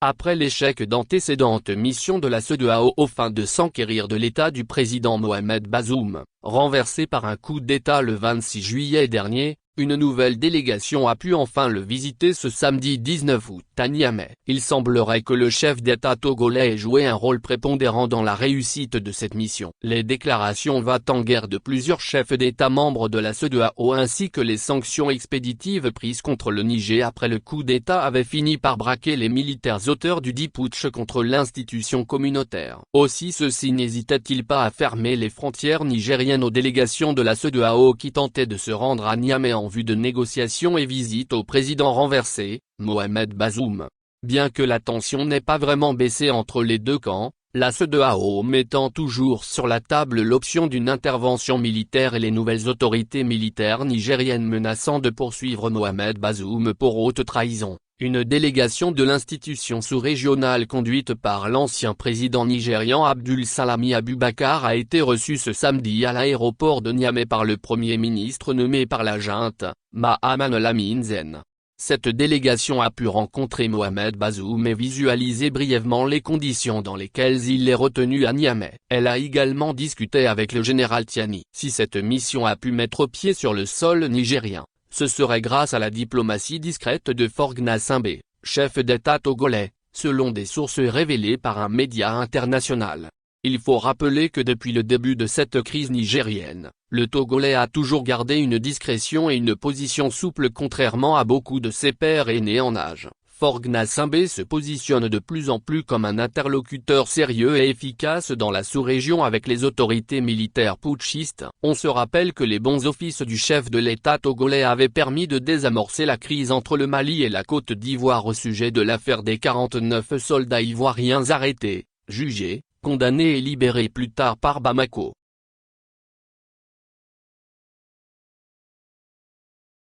Après l'échec d'antécédentes missions de la CEDEAO aux fins de s'enquérir de l'état du président Mohamed Bazoum, renversé par un coup d'État le 26 juillet dernier, une nouvelle délégation a pu enfin le visiter ce samedi 19 août à Niamey. Il semblerait que le chef d'État togolais ait joué un rôle prépondérant dans la réussite de cette mission. Les déclarations va-t-en-guerre de plusieurs chefs d'État membres de la CEDEAO ainsi que les sanctions expéditives prises contre le Niger après le coup d'État avaient fini par braquer les militaires auteurs du dit putsch contre l'institution communautaire. Aussi ceux-ci n'hésitaient-ils pas à fermer les frontières nigériennes aux délégations de la CEDEAO qui tentaient de se rendre à Niamey en vue de négociations et visites au président renversé, Mohamed Bazoum. Bien que la tension n'ait pas vraiment baissé entre les deux camps, la CEDEAO mettant toujours sur la table l'option d'une intervention militaire et les nouvelles autorités militaires nigériennes menaçant de poursuivre Mohamed Bazoum pour haute trahison. Une délégation de l'institution sous-régionale conduite par l'ancien président nigérian Abdul Salami Abubakar a été reçue ce samedi à l'aéroport de Niamey par le Premier ministre nommé par la junte, Mahaman Lamine Zen. Cette délégation a pu rencontrer Mohamed Bazoum et visualiser brièvement les conditions dans lesquelles il est retenu à Niamey. Elle a également discuté avec le général Tiani. Si cette mission a pu mettre pied sur le sol nigérien, ce serait grâce à la diplomatie discrète de Faure Gnassingbé, chef d'État togolais, selon des sources révélées par un média international. Il faut rappeler que depuis le début de cette crise nigérienne, le Togolais a toujours gardé une discrétion et une position souple contrairement à beaucoup de ses pairs aînés en âge. Faure Gnassingbé se positionne de plus en plus comme un interlocuteur sérieux et efficace dans la sous-région avec les autorités militaires putschistes. On se rappelle que les bons offices du chef de l'État togolais avaient permis de désamorcer la crise entre le Mali et la Côte d'Ivoire au sujet de l'affaire des 49 soldats ivoiriens arrêtés, jugés, condamnés et libérés plus tard par Bamako.